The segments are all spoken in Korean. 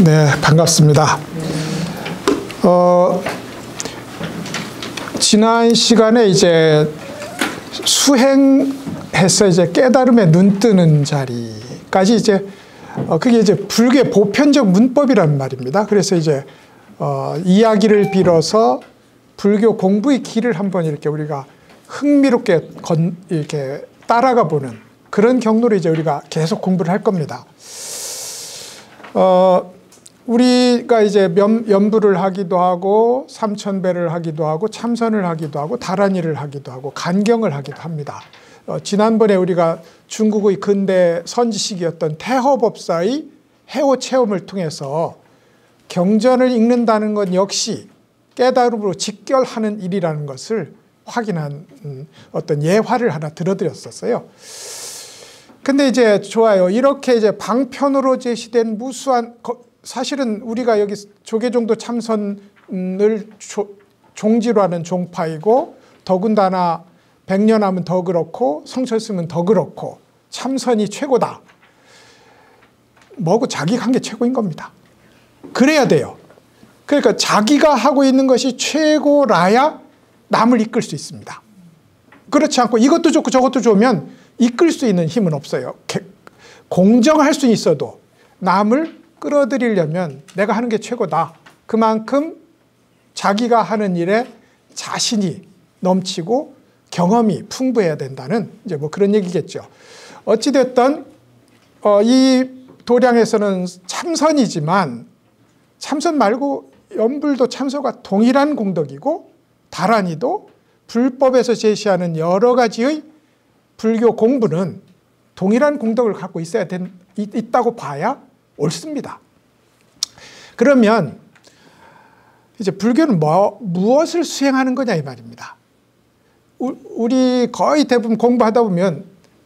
네, 반갑습니다. 지난 시간에 이제 수행해서 이제 깨달음에 눈 뜨는 자리까지 이제 그게 이제 불교의 보편적 문법이란 말입니다. 그래서 이제 이야기를 빌어서 불교 공부의 길을 한번 이렇게 우리가 흥미롭게 이렇게 따라가 보는 그런 경로로 이제 우리가 계속 공부를 할 겁니다. 우리가 이제 연부를 하기도 하고 삼천배를 하기도 하고 참선을 하기도 하고 다란이를 하기도 하고 간경을 하기도 합니다. 지난번에 우리가 중국의 근대 선지식이었던 태허법사의 해오 체험을 통해서 경전을 읽는다는 것 역시 깨달음으로 직결하는 일이라는 것을 확인한 어떤 예화를 하나 들어드렸었어요. 근데 이제 좋아요. 이렇게 이제 방편으로 제시된 무수한, 사실은 우리가 여기 조계종도 참선을 종지로 하는 종파이고, 더군다나 백년하면 더 그렇고 성철스면 더 그렇고 참선이 최고다. 뭐고 자기가 한 게 최고인 겁니다. 그래야 돼요. 그러니까 자기가 하고 있는 것이 최고라야 남을 이끌 수 있습니다. 그렇지 않고 이것도 좋고 저것도 좋으면 이끌 수 있는 힘은 없어요. 공정할 수 있어도 남을 끌어들이려면 내가 하는 게 최고다. 그만큼 자기가 하는 일에 자신이 넘치고 경험이 풍부해야 된다는 이제 뭐 그런 얘기겠죠. 어찌됐든 이 도량에서는 참선이지만 참선 말고 연불도 참선과 동일한 공덕이고 다란이도 불법에서 제시하는 여러 가지의 불교 공부는 동일한 공덕을 갖고 있다고 봐야 옳습니다. 그러면 이제 불교는 무엇을 수행하는 거냐 이 말입니다. 우리 거의 대부분 공부하다 보면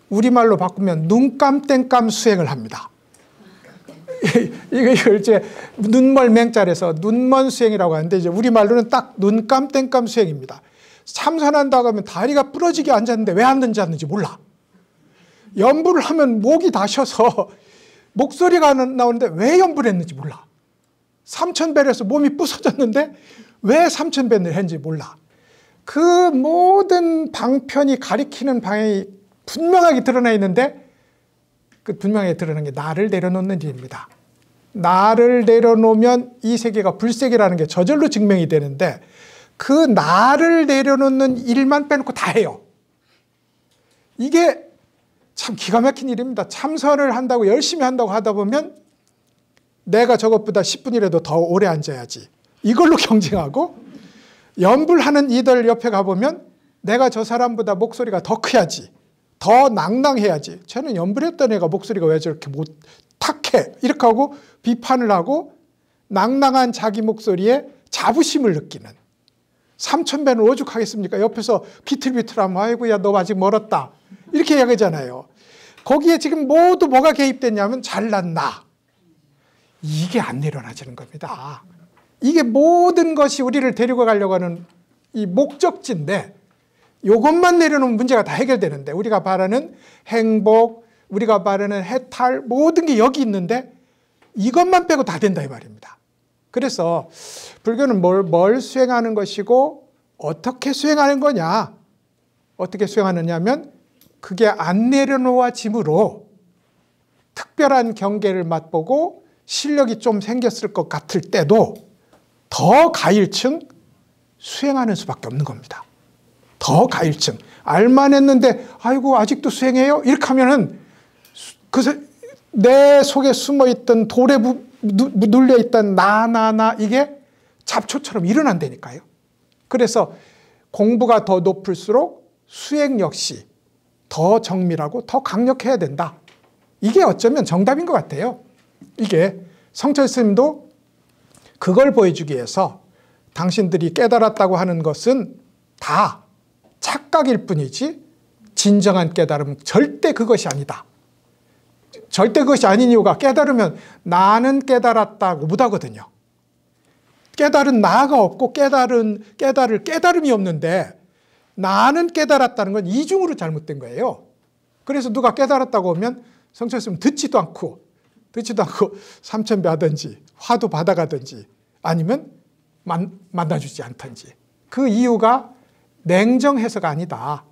우리말로 바꾸면 눈감 땡감 수행을 합니다. 이걸 이제 눈멀 맹자에서 눈먼 수행이라고 하는데 이제 우리말로는 딱 눈감 땡감 수행입니다. 참선한다고 하면 다리가 부러지게 앉았는데 왜 앉는지 몰라. 연불을 하면 목이 다 쉬어서 목소리가 나오는데 왜 연불을 했는지 몰라. 삼천배를 해서 몸이 부서졌는데 왜 삼천배를 했는지 몰라. 그 모든 방편이 가리키는 방향이 분명하게 드러나 있는데 그 분명하게 드러난 게 나를 내려놓는 일입니다. 나를 내려놓으면 이 세계가 불세계라는 게 저절로 증명이 되는데 그 나를 내려놓는 일만 빼놓고 다 해요. 이게 참 기가 막힌 일입니다. 참선을 한다고 열심히 한다고 하다 보면 내가 저것보다 10분이라도 더 오래 앉아야지. 이걸로 경쟁하고 연불하는 이들 옆에 가보면 내가 저 사람보다 목소리가 더 커야지. 더 낭낭해야지. 쟤는 연불했던 애가 목소리가 왜 저렇게 탁해. 이렇게 하고 비판을 하고 낭낭한 자기 목소리에 자부심을 느끼는. 삼천배는 오죽하겠습니까? 옆에서 비틀비틀하면 아이고야 너 아직 멀었다. 이렇게 이야기하잖아요. 거기에 지금 모두 뭐가 개입됐냐면 잘난 나. 이게 안 내려놔지는 겁니다. 이게 모든 것이 우리를 데리고 가려고 하는 이 목적지인데 이것만 내려놓으면 문제가 다 해결되는데 우리가 바라는 행복, 우리가 바라는 해탈 모든 게 여기 있는데 이것만 빼고 다 된다 이 말입니다. 그래서 불교는 뭘 수행하는 것이고 어떻게 수행하는 거냐. 어떻게 수행하느냐 하면 그게 안 내려놓아짐으로 특별한 경계를 맛보고 실력이 좀 생겼을 것 같을 때도 더 가일층 수행하는 수밖에 없는 겁니다. 더 가일층. 알만 했는데 아이고 아직도 수행해요? 이렇게 하면은 내 속에 숨어있던 돌에 눌려있던 나 이게 잡초처럼 일어난다니까요. 그래서 공부가 더 높을수록 수행 역시 더 정밀하고 더 강력해야 된다. 이게 어쩌면 정답인 것 같아요. 이게 성철 스님도 그걸 보여주기 위해서 당신들이 깨달았다고 하는 것은 다 착각일 뿐이지 진정한 깨달음은 절대 그것이 아니다. 절대 그것이 아닌 이유가 깨달으면 나는 깨달았다고 못하거든요. 깨달은 나가 없고 깨달을 깨달음이 없는데 나는 깨달았다는 건 이중으로 잘못된 거예요. 그래서 누가 깨달았다고 하면 성철 스님은 듣지도 않고 듣지도 않고 삼천배 하든지 화도 받아가든지 아니면 만나주지 않든지. 그 이유가 냉정해서가 아니다.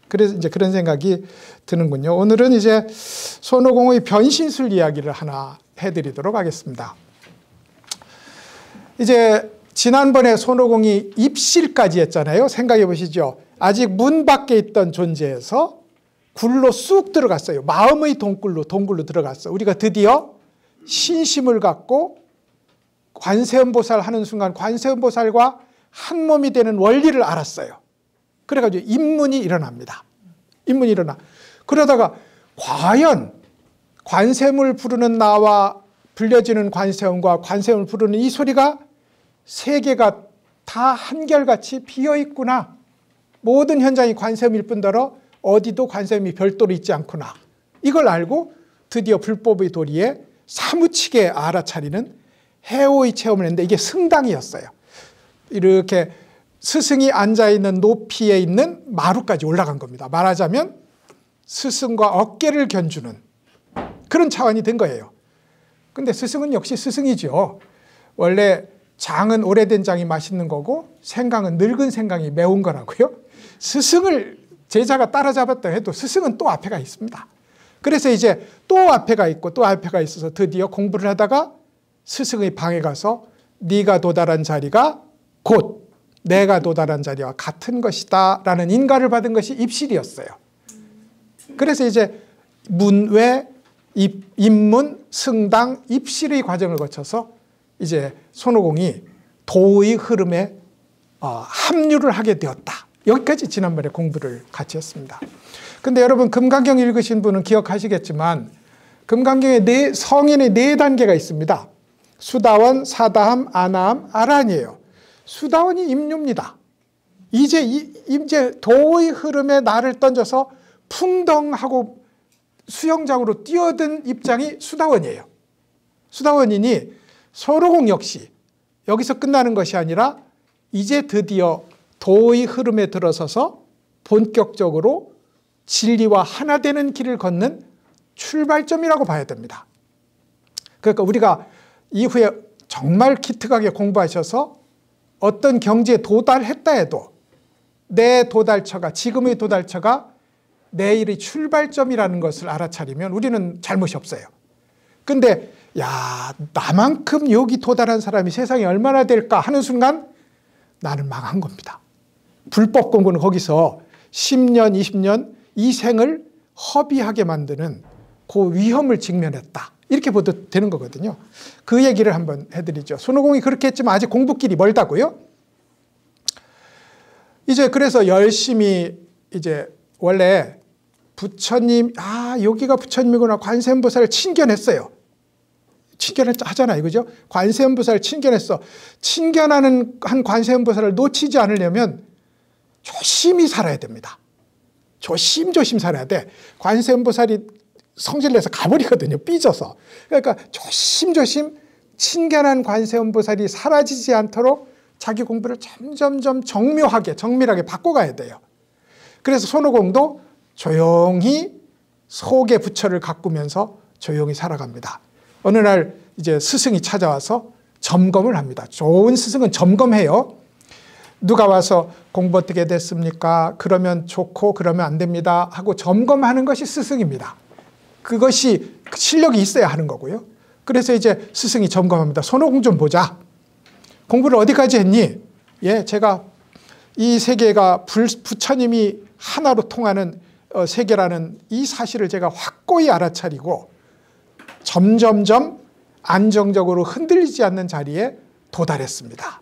그래서 이제 그런 생각이 드는군요. 오늘은 이제 손오공의 변신술 이야기를 하나 해드리도록 하겠습니다. 이제 지난번에 손오공이 입실까지 했잖아요. 생각해 보시죠. 아직 문 밖에 있던 존재에서 굴로 쑥 들어갔어요. 마음의 동굴로 들어갔어. 우리가 드디어 신심을 갖고 관세음보살 하는 순간 관세음보살과 한 몸이 되는 원리를 알았어요. 그래가지고 입문이 일어납니다. 입문이 일어나. 그러다가 과연 관세음을 부르는 나와 불려지는 관세음과 관세음을 부르는 이 소리가 세계가 다 한결같이 비어있구나. 모든 현장이 관세음일 뿐더러 어디도 관세음이 별도로 있지 않구나. 이걸 알고 드디어 불법의 도리에 사무치게 알아차리는 해오의 체험을 했는데 이게 승당이었어요. 이렇게 스승이 앉아있는 높이에 있는 마루까지 올라간 겁니다. 말하자면 스승과 어깨를 견주는 그런 차원이 된 거예요. 근데 스승은 역시 스승이죠. 원래 장은 오래된 장이 맛있는 거고 생강은 늙은 생강이 매운 거라고요. 스승을 제자가 따라잡았다 해도 스승은 또 앞에가 있습니다. 그래서 이제 또 앞에가 있고 또 앞에가 있어서 드디어 공부를 하다가 스승의 방에 가서 네가 도달한 자리가 곧 내가 도달한 자리와 같은 것이다 라는 인가를 받은 것이 입실이었어요. 그래서 이제 문외, 입문, 승당, 입실의 과정을 거쳐서 이제 손오공이 도의 흐름에 합류를 하게 되었다. 여기까지 지난번에 공부를 같이 했습니다. 근데 여러분 금강경 읽으신 분은 기억하시겠지만 금강경에 성인의 4단계가 있습니다. 수다원, 사다함, 아나함, 아란이에요. 수다원이 임류입니다. 이제 도의 흐름에 나를 던져서 풍덩하고 수영장으로 뛰어든 입장이 수다원이에요. 수다원이니 손오공 역시 여기서 끝나는 것이 아니라 이제 드디어 도의 흐름에 들어서서 본격적으로 진리와 하나 되는 길을 걷는 출발점이라고 봐야 됩니다. 그러니까 우리가 이후에 정말 기특하게 공부하셔서 어떤 경지에 도달했다 해도 내 도달처가, 지금의 도달처가 내일의 출발점이라는 것을 알아차리면 우리는 잘못이 없어요. 근데 야, 나만큼 여기 도달한 사람이 세상에 얼마나 될까 하는 순간 나는 망한 겁니다. 불법 공부는 거기서 10년, 20년 이 생을 허비하게 만드는 그 위험을 직면했다. 이렇게 보도 되는 거거든요. 그 얘기를 한번 해드리죠. 손오공이 그렇게 했지만 아직 공부길이 멀다고요. 이제 그래서 열심히 이제 원래 부처님, 여기가 부처님이구나. 관세음보살을 친견했어요. 친견하잖아요. 그죠? 관세음보살을 친견했어. 친견하는 한 관세음보살을 놓치지 않으려면 조심히 살아야 됩니다. 조심조심 살아야 돼. 관세음보살이 성질내서 가버리거든요. 삐져서. 그러니까 조심조심 친견한 관세음보살이 사라지지 않도록 자기 공부를 점점점 정밀하게 바꿔가야 돼요. 그래서 손오공도 조용히 속의 부처를 가꾸면서 조용히 살아갑니다. 어느 날 이제 스승이 찾아와서 점검을 합니다. 좋은 스승은 점검해요. 누가 와서 공부 어떻게 됐습니까? 그러면 좋고 그러면 안 됩니다 하고 점검하는 것이 스승입니다. 그것이 실력이 있어야 하는 거고요. 그래서 이제 스승이 점검합니다. 손오공 좀 보자. 공부를 어디까지 했니? 예, 제가 이 세계가 부처님이 하나로 통하는 세계라는 이 사실을 제가 확고히 알아차리고 점점점 안정적으로 흔들리지 않는 자리에 도달했습니다.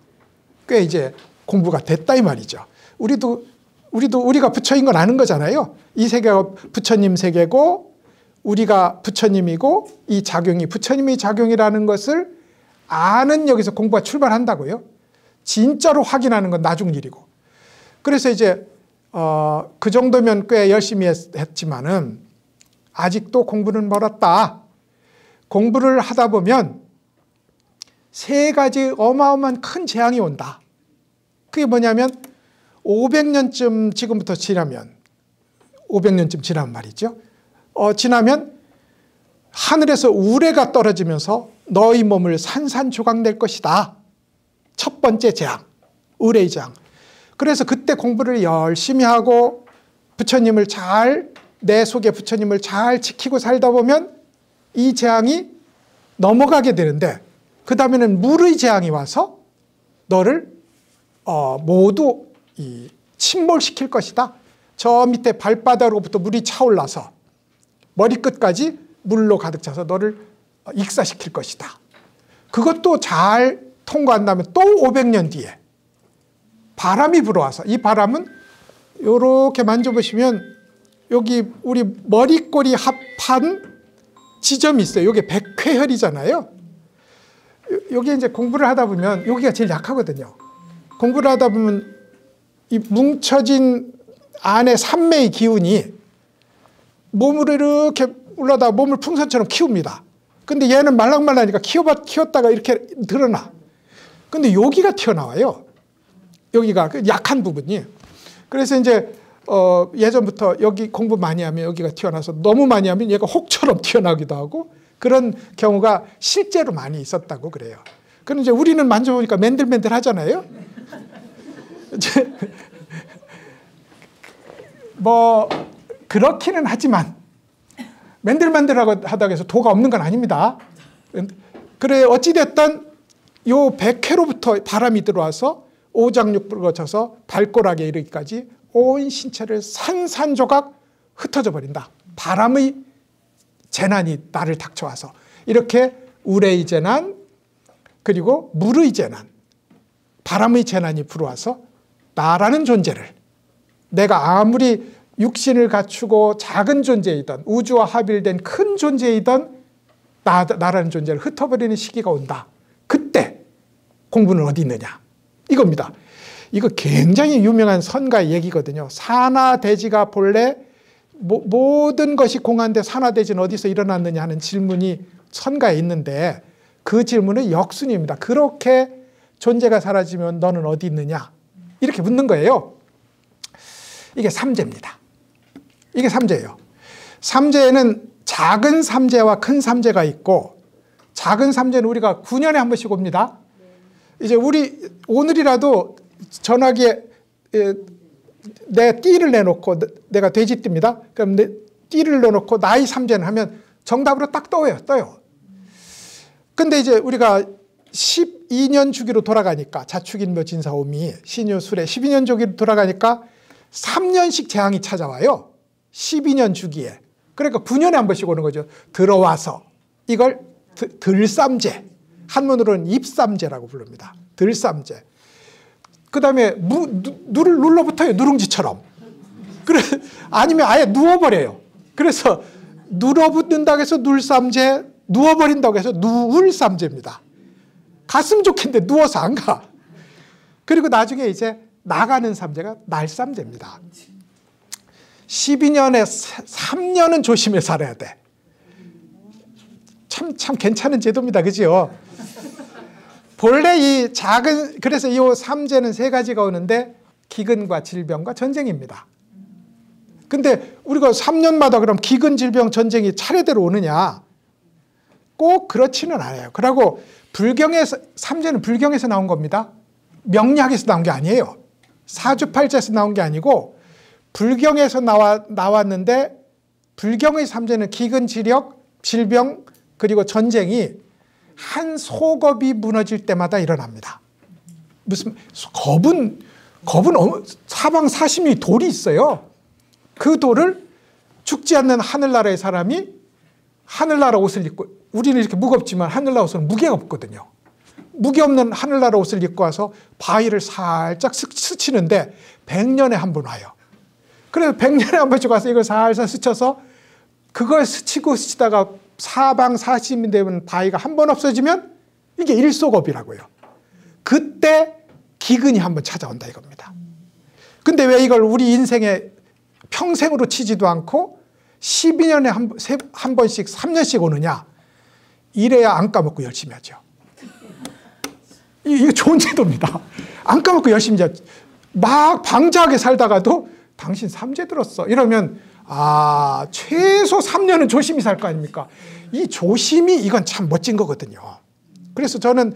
꽤 이제 공부가 됐다 이 말이죠. 우리가 부처인 건 아는 거잖아요. 이 세계가 부처님 세계고 우리가 부처님이고 이 작용이 부처님의 작용이라는 것을 아는 여기서 공부가 출발한다고요. 진짜로 확인하는 건 나중 일이고. 그래서 이제 그 정도면 꽤 열심히 했지만은 아직도 공부는 멀었다. 공부를 하다 보면 3가지 어마어마한 큰 재앙이 온다. 그게 뭐냐면 500년쯤 지금부터 지나면 500년쯤 지나면 말이죠. 지나면 하늘에서 우레가 떨어지면서 너희 몸을 산산조각 낼 것이다. 첫 번째 재앙, 우레의 재앙. 그래서 그때 공부를 열심히 하고 부처님을 내 속에 부처님을 잘 지키고 살다 보면 이 재앙이 넘어가게 되는데, 그 다음에는 물의 재앙이 와서 너를 모두 침몰시킬 것이다. 저 밑에 발바닥으로부터 물이 차올라서 머리끝까지 물로 가득 차서 너를 익사시킬 것이다. 그것도 잘 통과한다면 또 500년 뒤에 바람이 불어와서, 이 바람은 이렇게 만져보시면 여기 우리 머리꼬리 합한 지점이 있어요. 이게 백회혈이잖아요. 여기 이제 공부를 하다 보면 여기가 제일 약하거든요. 공부를 하다 보면 이 뭉쳐진 안에 삼매의 기운이 몸으로 이렇게 올라다가 몸을 풍선처럼 키웁니다. 근데 얘는 말랑말랑하니까 키웠다가 이렇게 드러나. 근데 여기가 튀어나와요. 여기가 약한 부분이. 그래서 이제 예전부터 여기 공부 많이 하면 여기가 튀어나와서 너무 많이 하면 얘가 혹처럼 튀어나오기도 하고 그런 경우가 실제로 많이 있었다고 그래요. 그런데 이제 우리는 만져보니까 맨들맨들 하잖아요. 이제 뭐 그렇기는 하지만 맨들맨들하다고 해서 도가 없는 건 아닙니다. 그래 어찌됐든 요 백회로부터 바람이 들어와서 오장육부를 거쳐서 발가락에 이르기까지 온 신체를 산산조각 흩어져 버린다. 바람의 재난이 나를 닥쳐와서 이렇게 우레의 재난, 그리고 물의 재난, 바람의 재난이 불어와서 나라는 존재를, 내가 아무리 육신을 갖추고 작은 존재이던, 우주와 합일된 큰 존재이던 나라는 존재를 흩어버리는 시기가 온다. 그때 공부는 어디 있느냐, 이겁니다. 이거 굉장히 유명한 선가의 얘기거든요. 산하대지가 본래 모든 것이 공한데 산하대지는 어디서 일어났느냐 하는 질문이 선가에 있는데, 그 질문은 역순입니다. 그렇게 존재가 사라지면 너는 어디 있느냐, 이렇게 묻는 거예요. 이게 삼재입니다. 이게 삼재예요. 삼재에는 작은 삼재와 큰 삼재가 있고, 작은 삼재는 우리가 9년에 한 번씩 옵니다. 이제 우리 오늘이라도 전화기에 내 띠를 내놓고, 내가 돼지띠입니다. 그럼 내 띠를 넣어놓고 나이 삼재는 하면 정답으로 딱 떠요. 근데 이제 우리가 12년 주기로 돌아가니까, 자축인묘 진사오미 신유술에 12년 주기로 돌아가니까 3년씩 재앙이 찾아와요. 12년 주기에. 그러니까 9년에 한 번씩 오는 거죠. 들어와서 이걸 들삼재, 한문으로는 입삼재라고 부릅니다. 들삼재. 그 다음에 누를 눌러붙어요. 누룽지처럼. 그래, 아니면 아예 누워버려요. 그래서 눌어붙는다고 해서 눌삼재, 누워버린다고 해서 누울삼재입니다. 갔으면 좋겠는데 누워서 안 가. 그리고 나중에 이제 나가는 삼재가 날삼재입니다. 12년에 3년은 조심해 살아야 돼. 참 괜찮은 제도입니다. 그죠? 본래 이 작은, 그래서 이 삼재는 세 가지가 오는데, 기근과 질병과 전쟁입니다. 근데 우리가 3년마다 그럼 기근, 질병, 전쟁이 차례대로 오느냐? 꼭 그렇지는 않아요. 그리고 불경에서, 삼재는 불경에서 나온 겁니다. 명리학에서 나온 게 아니에요. 사주팔자에서 나온 게 아니고 불경에서 나왔는데, 불경의 삼재는 기근, 질병, 그리고 전쟁이 한 속업이 무너질 때마다 일어납니다. 무슨 겁은 사방 사심이 돌이 있어요. 그 돌을 죽지 않는 하늘나라의 사람이 하늘나라 옷을 입고, 우리는 이렇게 무겁지만 하늘나라 옷은 무게가 없거든요. 무게 없는 하늘나라 옷을 입고 와서 바위를 살짝 스치는데 100년에 한 번 와요. 그래서 100년에 한 번씩 와서 이걸 살살 스쳐서, 그걸 스치다가 사방 사심이 되면 바위가 한 번 없어지면 이게 일속업이라고요. 그때 기근이 한 번 찾아온다 이겁니다. 근데 왜 이걸 우리 인생에 평생으로 치지도 않고 12년에 한 번씩 3년씩 오느냐? 이래야 안 까먹고 열심히 하죠. 이거 좋은 제도입니다. 안 까먹고 열심히 하죠. 막 방자하게 살다가도 당신 삼재 들었어 이러면, 최소 3년은 조심히 살 거 아닙니까? 이 조심이 이건 참 멋진 거거든요. 그래서 저는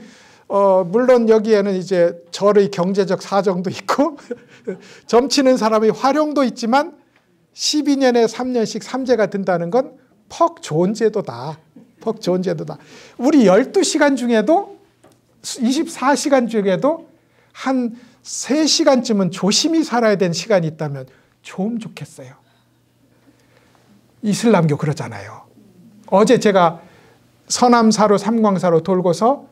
물론 여기에는 이제 저의 경제적 사정도 있고 점치는 사람의 활용도 있지만 12년에 3년씩 삼재가 든다는 건 퍽 좋은 제도다. 퍽 좋은 제도다. 우리 12시간 중에도 24시간 중에도 한 3시간쯤은 조심히 살아야 되는 시간이 있다면 좀 좋겠어요. 이슬람교 그러잖아요. 어제 제가 서남사로 삼광사로 돌고서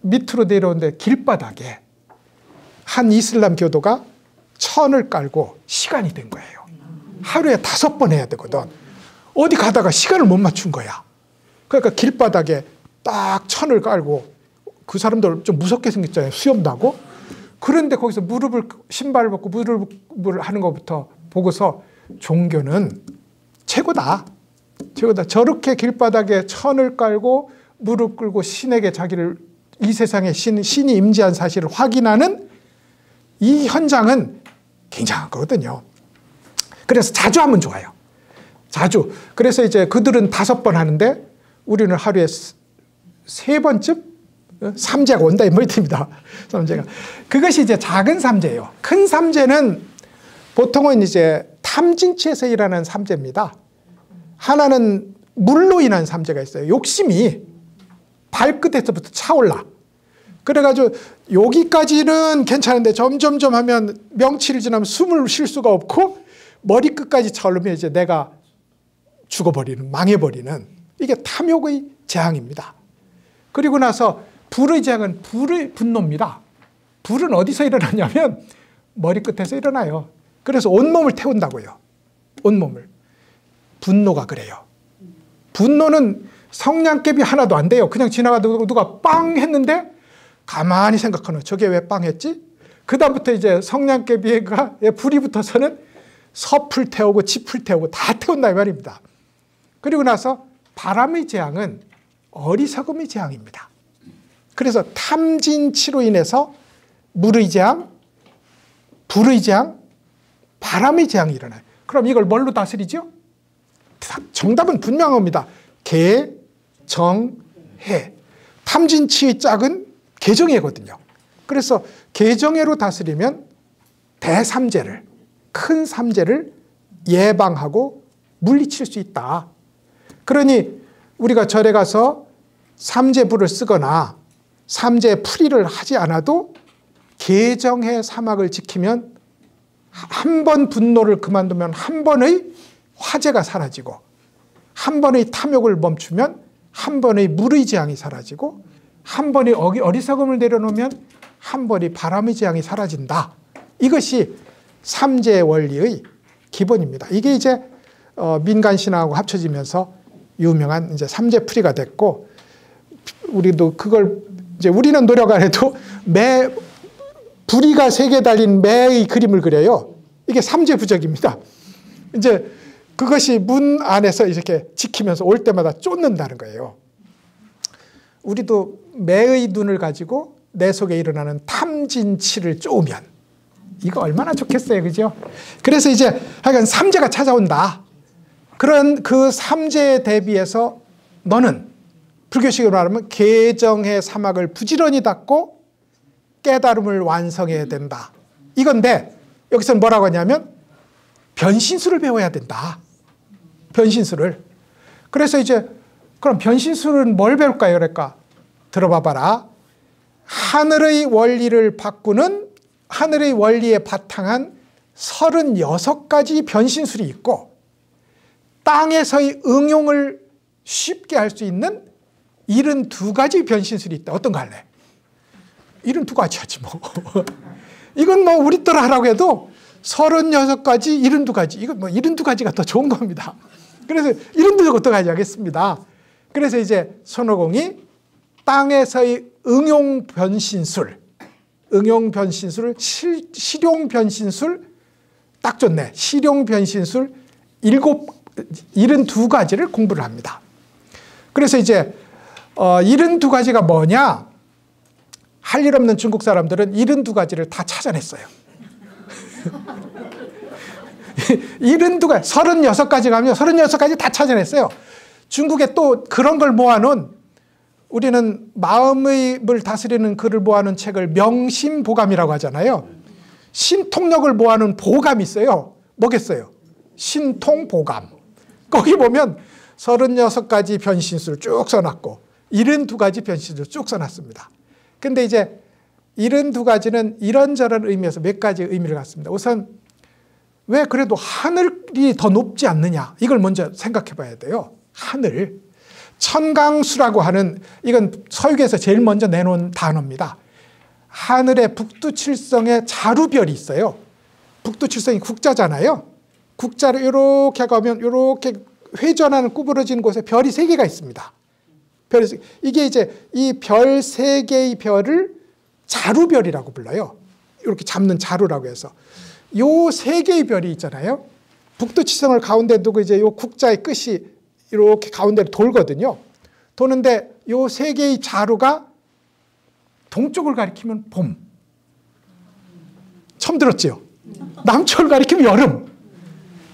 밑으로 내려오는데 길바닥에 한 이슬람 교도가 천을 깔고 시간이 된 거예요. 하루에 5번 해야 되거든. 어디 가다가 시간을 못 맞춘 거야. 그러니까 길바닥에 딱 천을 깔고 그 사람들 좀 무섭게 생겼잖아요. 수염 나고. 그런데 거기서 신발을 벗고 무릎을 하는 것부터 보고서 종교는 최고다. 최고다. 저렇게 길바닥에 천을 깔고 무릎 꿇고 신에게 자기를 이 세상에 신이 임재한 사실을 확인하는 이 현장은 굉장한 거거든요. 그래서 자주 하면 좋아요. 자주. 그래서 이제 그들은 5번 하는데 우리는 하루에 3번쯤 삼재가 온다 이 말입니다. 삼재가. 그것이 이제 작은 삼재예요. 큰 삼재는 보통은 이제 탐진치에서 일어나는 삼재입니다. 하나는 물로 인한 삼재가 있어요. 욕심이 발끝에서부터 차올라. 그래가지고 여기까지는 괜찮은데 점점점 하면 명치를 지나면 숨을 쉴 수가 없고 머리끝까지 차오르면 이제 내가 죽어버리는, 망해버리는 이게 탐욕의 재앙입니다. 그리고 나서 불의 재앙은 불의 분노입니다. 불은 어디서 일어나냐면 머리끝에서 일어나요. 그래서 온몸을 태운다고요. 온몸을. 분노가 그래요. 분노는 성냥개비 하나도 안 돼요. 그냥 지나가다가 누가 빵 했는데 가만히 생각하는 저게 왜 빵 했지? 그 다음부터 이제 성냥개비가 불이 붙어서는 섭을 태우고 짚을 태우고 다 태운다 이 말입니다. 그리고 나서 바람의 재앙은 어리석음의 재앙입니다. 그래서 탐진치로 인해서 물의 재앙, 불의 재앙, 바람의 재앙이 일어나요. 그럼 이걸 뭘로 다스리죠? 정답은 분명합니다. 개, 정, 해. 탐진치의 짝은 개정해거든요. 그래서 개정해로 다스리면 대삼재를, 큰 삼재를 예방하고 물리칠 수 있다. 그러니 우리가 절에 가서 삼재불을 쓰거나 삼재풀이를 하지 않아도 개정해 사막을 지키면 한 번 분노를 그만두면 한 번의 화재가 사라지고 한 번의 탐욕을 멈추면 한 번의 물의 재앙이 사라지고 한 번의 어리석음을 내려놓으면 한 번의 바람의 재앙이 사라진다. 이것이 삼재 원리의 기본입니다. 이게 이제 민간신앙하고 합쳐지면서 유명한 이제 삼재풀이가 됐고 우리도 그걸 이제 우리는 노력 안 해도 부리가 3개 달린 매의 그림을 그려요. 이게 삼재부적입니다. 이제 그것이 문 안에서 이렇게 지키면서 올 때마다 쫓는다는 거예요. 우리도 매의 눈을 가지고 내 속에 일어나는 탐진치를 쫓으면 이거 얼마나 좋겠어요. 그죠? 그래서 이제 하여간 삼재가 찾아온다. 그런 그 삼재에 대비해서 너는 불교식으로 말하면 개정의 사막을 부지런히 닫고 깨달음을 완성해야 된다. 이건데 여기서는 뭐라고 하냐면 변신술을 배워야 된다. 변신술을. 그래서 이제 그럼 변신술은 뭘 배울까요? 그럴까? 들어봐 봐라. 하늘의 원리를 바꾸는 하늘의 원리에 바탕한 36가지 변신술이 있고 땅에서의 응용을 쉽게 할 수 있는 72가지 변신술이 있다. 어떤 거 할래? 72가지 하지 뭐. 이건 뭐 우리 따라 하라고 해도 36가지, 72가지. 이거 뭐 72가지가 더 좋은 겁니다. 그래서 72가지 어떡하지 하겠습니다. 그래서 이제 손오공이 땅에서의 응용 변신술, 실용 변신술 딱 좋네. 실용 변신술 72가지를 공부를 합니다. 그래서 이제 72가지가 뭐냐? 할 일 없는 중국 사람들은 72가지를 다 찾아냈어요. 36가지 가면 36가지 다 찾아냈어요. 중국에 또 그런 걸 모아놓은, 우리는 마음을 다스리는 글을 모아놓은 책을 명심보감이라고 하잖아요. 신통력을 모아놓은 보감이 있어요. 뭐겠어요? 신통보감. 거기 보면 36가지 변신수를 쭉 써놨고 72가지 변신수를 쭉 써놨습니다. 근데 이제 72가지는 이런저런 의미에서 몇 가지 의미를 갖습니다. 우선 왜 그래도 하늘이 더 높지 않느냐, 이걸 먼저 생각해 봐야 돼요. 하늘. 천강수라고 하는, 이건 서유기에서 제일 먼저 내놓은 단어입니다. 하늘에 북두칠성에 자루별이 있어요. 북두칠성이 국자잖아요. 국자를 이렇게 가면 이렇게 회전하는 구부러지는 곳에 별이 3개가 있습니다. 이게 이제 이 별 3개의 별을 자루별이라고 불러요. 이렇게 잡는 자루라고 해서. 요 3개의 별이 있잖아요. 북두칠성을 가운데 두고 이제 요 국자의 끝이 이렇게 가운데로 돌거든요. 도는데 요 3개의 자루가 동쪽을 가리키면 봄. 처음 들었죠? 남쪽을 가리키면 여름.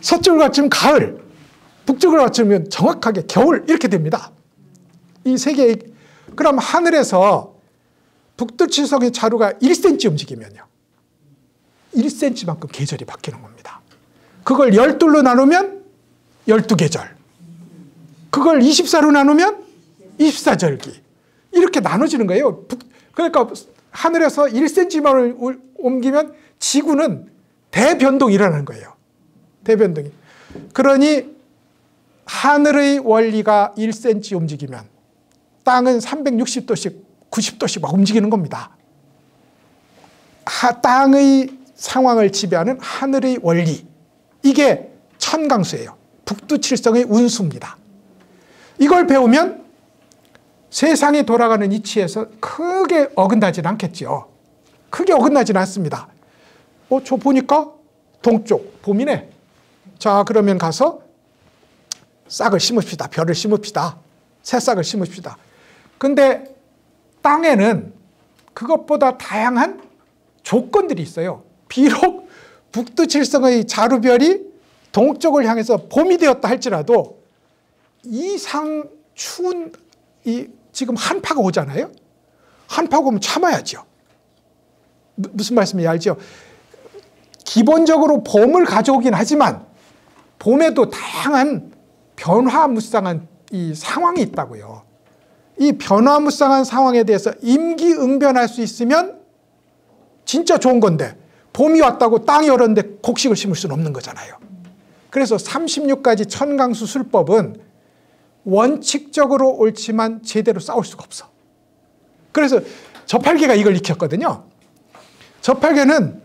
서쪽을 가리키면 가을. 북쪽을 가리키면 정확하게 겨울. 이렇게 됩니다. 이 3개의, 그럼 하늘에서 북두칠성의 자루가 1cm 움직이면요, 1cm만큼 계절이 바뀌는 겁니다. 그걸 12로 나누면 12계절. 그걸 24로 나누면 24절기. 이렇게 나눠지는 거예요. 그러니까 하늘에서 1cm만 옮기면 지구는 대변동이 일어나는 거예요. 대변동이. 그러니 하늘의 원리가 1cm 움직이면 땅은 360도씩 90도씩 막 움직이는 겁니다. 땅의 상황을 지배하는 하늘의 원리. 이게 천강수예요. 북두칠성의 운수입니다. 이걸 배우면 세상이 돌아가는 이치에서 크게 어긋나지는 않겠죠. 크게 어긋나지는 않습니다. 저 보니까 동쪽, 봄이네. 자, 그러면 가서 싹을 심읍시다. 별을 심읍시다. 새싹을 심읍시다. 근데 땅에는 그것보다 다양한 조건들이 있어요. 비록 북두칠성의 자루별이 동쪽을 향해서 봄이 되었다 할지라도 이상 추운 지금 한파가 오잖아요. 한파가 오면 참아야죠. 무슨 말씀인지 알죠? 기본적으로 봄을 가져오긴 하지만 봄에도 다양한 변화무쌍한 이 상황이 있다고요. 이 변화무쌍한 상황에 대해서 임기응변할 수 있으면 진짜 좋은 건데, 봄이 왔다고 땅이 얼었는데 곡식을 심을 수는 없는 거잖아요. 그래서 36가지 천강수 술법은 원칙적으로 옳지만 제대로 싸울 수가 없어. 그래서 저팔계가 이걸 익혔거든요. 저팔계는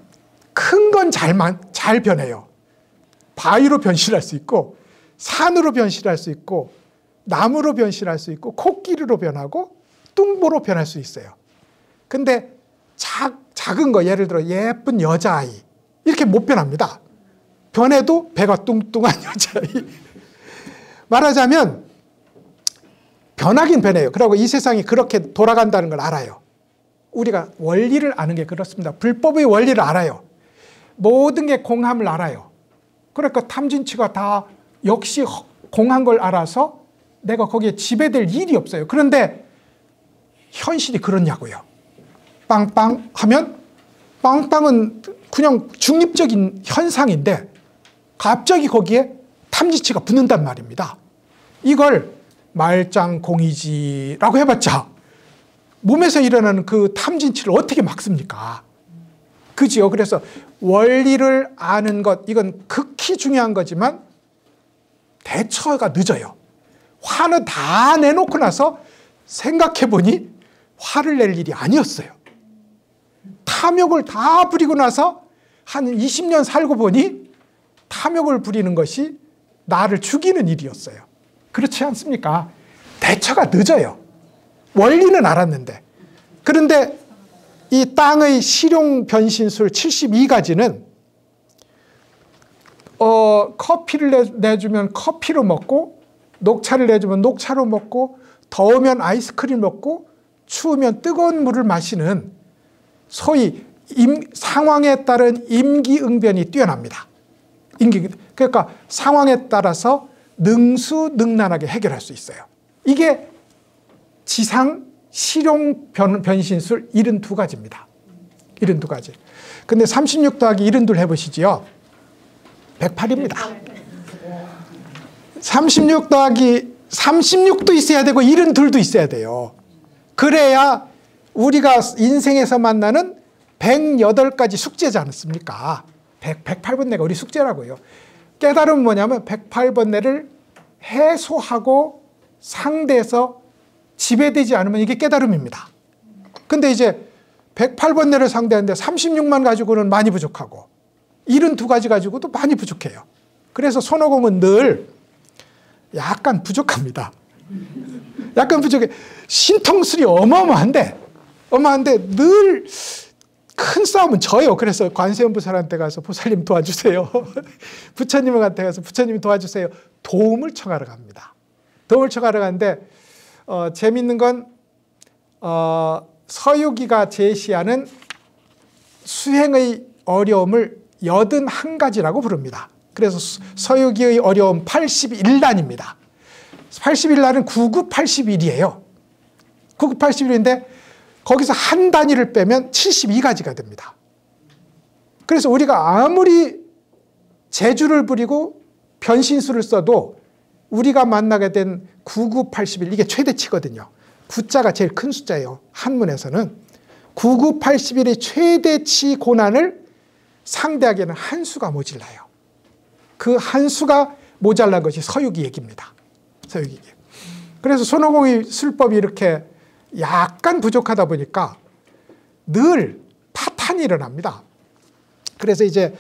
큰 건 잘 변해요. 바위로 변신할 수 있고, 산으로 변신할 수 있고, 나무로 변신할 수 있고, 코끼리로 변하고, 뚱보로 변할 수 있어요. 근데 작은 거, 예를 들어 예쁜 여자아이, 이렇게 못 변합니다. 변해도 배가 뚱뚱한 여자아이. 말하자면 변하긴 변해요. 그리고 이 세상이 그렇게 돌아간다는 걸 알아요. 우리가 원리를 아는 게 그렇습니다. 불법의 원리를 알아요. 모든 게 공함을 알아요. 그러니까 탐진치가 다 역시 공한 걸 알아서 내가 거기에 지배될 일이 없어요. 그런데 현실이 그렇냐고요. 빵빵 하면, 빵빵은 그냥 중립적인 현상인데 갑자기 거기에 탐진치가 붙는단 말입니다. 이걸 말짱공이지라고 해봤자 몸에서 일어나는 그 탐진치를 어떻게 막습니까? 그지요? 그래서 원리를 아는 것, 이건 극히 중요한 거지만 대처가 늦어요. 화는 다 내놓고 나서 생각해보니 화를 낼 일이 아니었어요. 탐욕을 다 부리고 나서 한 20년 살고 보니 탐욕을 부리는 것이 나를 죽이는 일이었어요. 그렇지 않습니까? 대처가 늦어요. 원리는 알았는데. 그런데 이 땅의 실용 변신술 72가지는 커피를 내주면 커피로 먹고, 녹차를 내주면 녹차로 먹고, 더우면 아이스크림 먹고, 추우면 뜨거운 물을 마시는 소위 상황에 따른 임기응변이 뛰어납니다. 그러니까 상황에 따라서 능수능란하게 해결할 수 있어요. 이게 지상 실용 변신술 72가지입니다. 72가지. 근데 36 더하기 72 해보시지요. 108입니다. 36 더하기 36도 있어야 되고 72도 있어야 돼요. 그래야 우리가 인생에서 만나는 108가지 숙제지 않습니까? 108번뇌가 우리 숙제라고요. 깨달음은 뭐냐면 108번뇌를 해소하고 상대에서 지배되지 않으면 이게 깨달음입니다. 근데 이제 108번뇌를 상대하는데 36만 가지고는 많이 부족하고 72가지 가지고도 많이 부족해요. 그래서 손오공은 늘 약간 부족합니다. 약간 부족해. 신통술이 어마어마한데 늘 큰 싸움은 져요. 그래서 관세음보살한테 가서 보살님 도와주세요. 부처님한테 가서 부처님 도와주세요. 도움을 청하러 갑니다. 도움을 청하러 가는데 재밌는 건 서유기가 제시하는 수행의 어려움을 81가지라고 부릅니다. 그래서 서유기의 어려움 81난입니다. 81난은 9981이에요. 9981인데 거기서 한 단위를 빼면 72가지가 됩니다. 그래서 우리가 아무리 재주를 부리고 변신술을 써도 우리가 만나게 된 9981 이게 최대치거든요. 9자가 제일 큰 숫자예요. 한문에서는 9981의 최대치 고난을 상대하기에는 한 수가 모자라요. 그 한 수가 모자란 것이 서유기 얘기입니다. 서유기 얘기. 그래서 손오공의 술법이 이렇게 약간 부족하다 보니까 늘 파탄이 일어납니다. 그래서 이제